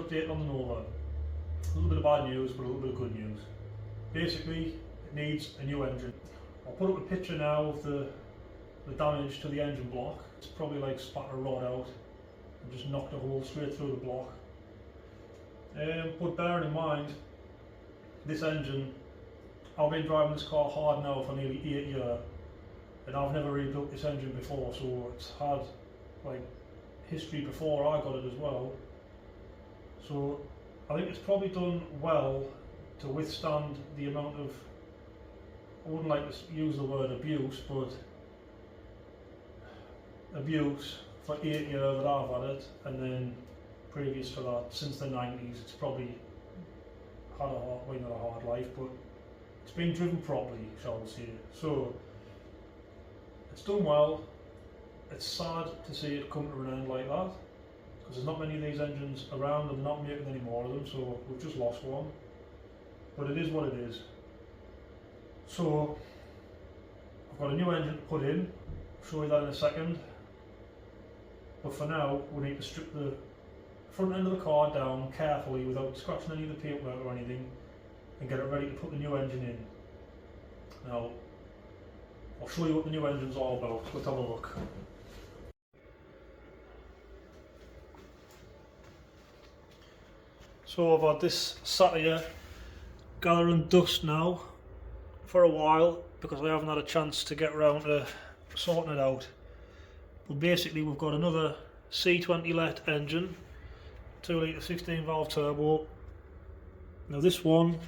update on the Nova. A little bit of bad news, but a little bit of good news. Basically, it needs a new engine. I'll put up a picture now of the damage to the engine block. It's probably like spat a rod out and just knocked a hole straight through the block. But bearing in mind, this engine, I've been driving this car hard now for nearly 8 years, and I've never rebuilt this engine before, so it's had like history before I got it as well. So I think it's probably done well to withstand the amount of, I wouldn't like to use the word abuse, but abuse for 8 years that I've had it, and then previous to that, since the 90s, it's probably had a hard, well, not a hard life, but it's been driven properly, shall we say. So it's done well. It's sad to see it come to an end like that, because there's not many of these engines around and they're not making any more of them, so we've just lost one. But it is what it is. So I've got a new engine to put in, I'll show you that in a second. But for now, we need to strip the front end of the car down carefully without scratching any of the paintwork or anything, and get it ready to put the new engine in. Now, I'll show you what the new engine's all about. Let's have a look. So I've had this sat here gathering dust now for a while because I haven't had a chance to get around to sorting it out. But basically we've got another C20 LET engine, 2 litre 16 valve turbo. Now this one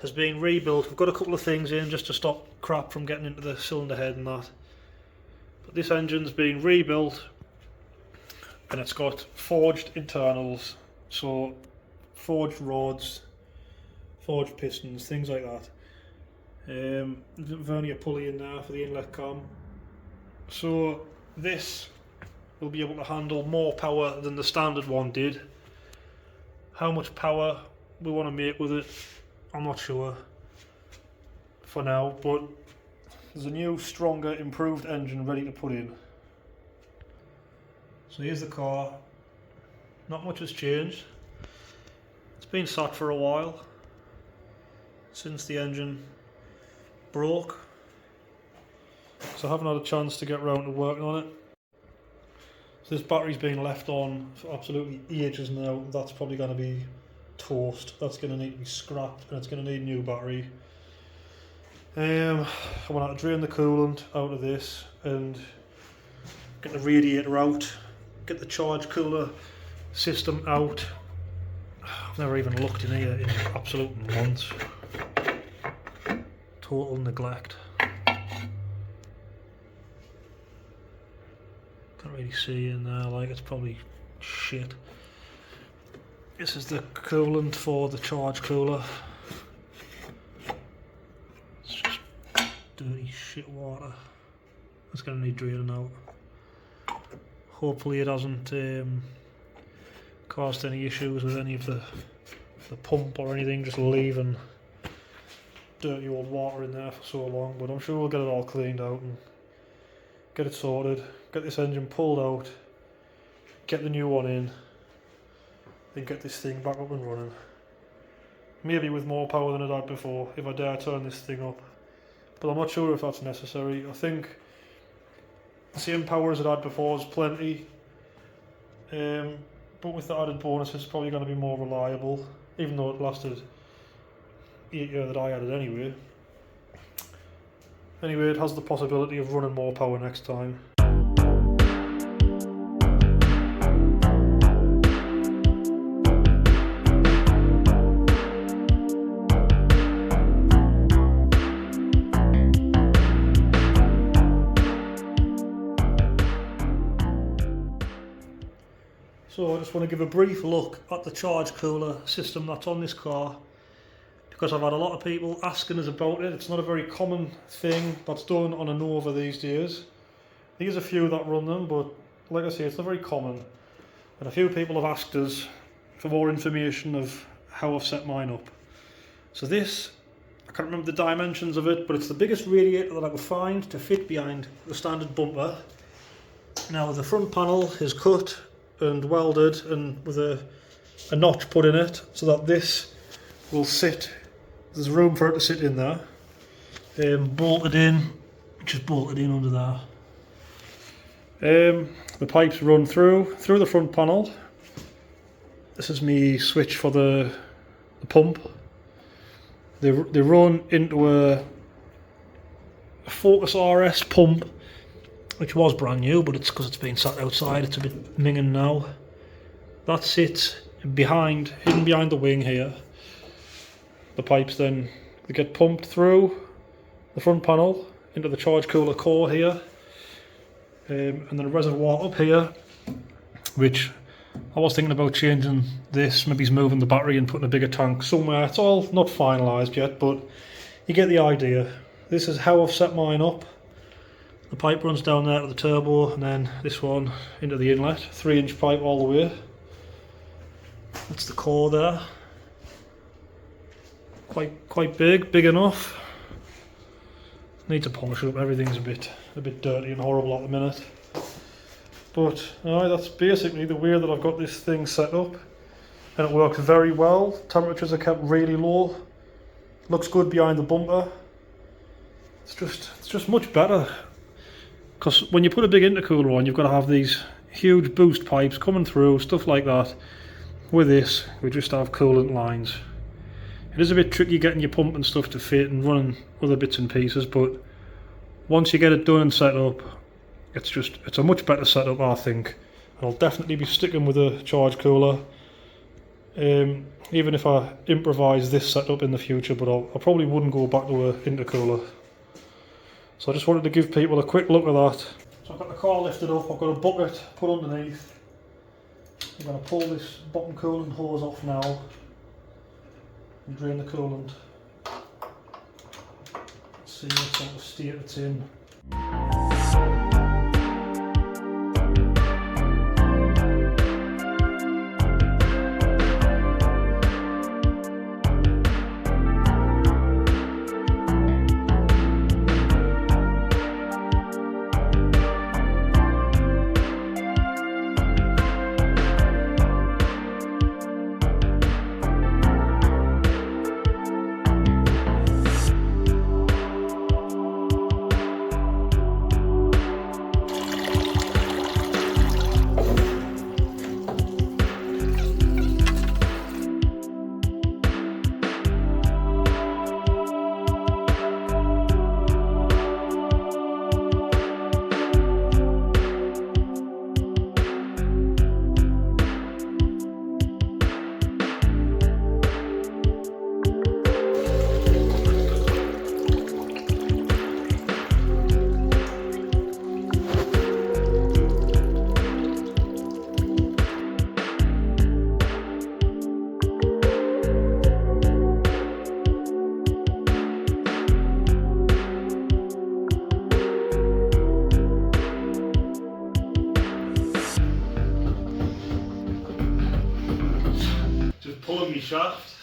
has been rebuilt. We've got a couple of things in just to stop crap from getting into the cylinder head and that. But this engine's been rebuilt and it's got forged internals, so forged rods, forged pistons, things like that. Vernier pulley in there for the inlet cam. So this will be able to handle more power than the standard one did. How much power we want to make with it, I'm not sure for now, but there's a new, stronger, improved engine ready to put in. So here's the car. Not much has changed. It's been sat for a while since the engine broke, so I haven't had a chance to get round to working on it. So this battery's been left on for absolutely ages now. That's probably going to be toast. That's going to need to be scrapped and it's going to need a new battery. I want to drain the coolant out of this and get the radiator out, get the charge cooler system out. I've never even looked in here in absolute months. Total neglect. Can't really see in there, like it's probably shit. This is the coolant for the charge cooler. It's just dirty shit water. It's going to need draining out. Hopefully it hasn't caused any issues with any of the pump or anything, just leaving dirty old water in there for so long, but I'm sure we'll get it all cleaned out and get it sorted, get this engine pulled out, get the new one in, and get this thing back up and running. Maybe with more power than it had before, if I dare turn this thing up. But I'm not sure if that's necessary. I think the same power as it had before is plenty. But with the added bonus, it's probably going to be more reliable, even though it lasted 8 years that I had it anyway. Anyway, it has the possibility of running more power next time. So I just want to give a brief look at the charge cooler system that's on this car, because I've had a lot of people asking us about it. It's not a very common thing that's done on a Nova these days. There's a few that run them, but like I say, it's not very common. And a few people have asked us for more information of how I've set mine up. So this, I can't remember the dimensions of it, but it's the biggest radiator that I could find to fit behind the standard bumper. Now the front panel is cut and welded and with a a notch put in it so that this will sit, there's room for it to sit in there. Bolted in, just bolted in under there. The pipes run through the front panel. This is my switch for the pump. They run into a Focus RS pump, which was brand new, but it's because it's been sat outside, it's a bit minging now. That sits hidden behind the wing here. The pipes then, they get pumped through the front panel into the charge cooler core here, and then a reservoir up here, which I was thinking about changing this, maybe moving the battery and putting a bigger tank somewhere. It's all not finalised yet, but you get the idea. This is how I've set mine up. The pipe runs down there to the turbo, and then this one into the inlet, 3-inch pipe all the way. That's the core there. Quite big enough. Need to polish up. Everything's a bit dirty and horrible at the minute. But that's basically the way that I've got this thing set up, and it works very well. Temperatures are kept really low. Looks good behind the bumper. It's just much better, because when you put a big intercooler on, you've got to have these huge boost pipes coming through, stuff like that. With this, we just have coolant lines. It is a bit tricky getting your pump and stuff to fit and running other bits and pieces, but once you get it done and set up, it's a much better setup, I think. And I'll definitely be sticking with a charge cooler, even if I improvise this setup in the future, but I probably wouldn't go back to an intercooler. So I just wanted to give people a quick look at that. So I've got the car lifted up, I've got a bucket put underneath. I'm going to pull this bottom coolant hose off now and drain the coolant. Let's see what sort of state it's in. Pulling me shaft.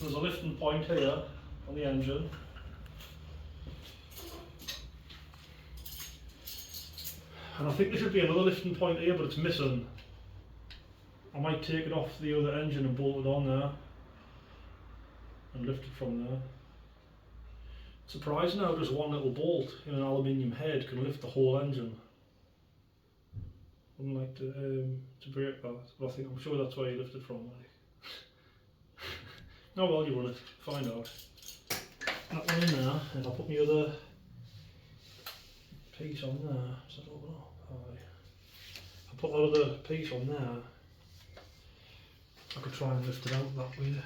There's a lifting point here on the engine. And I think there should be another lifting point here, but it's missing. I might take it off the other engine and bolt it on there and lift it from there. Surprising how just one little bolt in an aluminium head can lift the whole engine. Wouldn't like to break that, but I'm sure that's where you lift it from. Like. Oh well, you run it, find out. That one in there, and I'll put my other piece on there. So I don't know. I'll put that other piece on there. I could try and lift it out that way.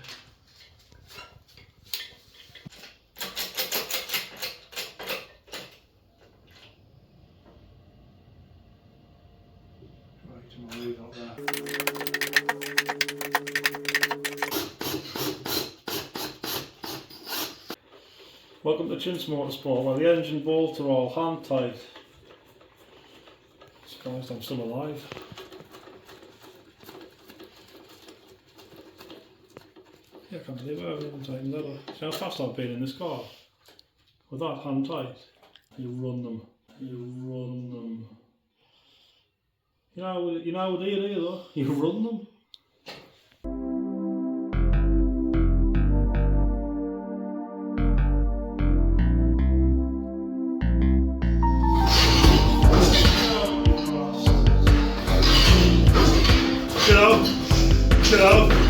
Welcome to Chintz Motorsport, where the engine bolts are all hand tight. Surprised I'm still alive. Yeah, I can't believe I haven't tightened that up. See how fast I've been in this car? with that hand tight, you run them. You run them. You know what do you do though? You run them. Get out! Get out!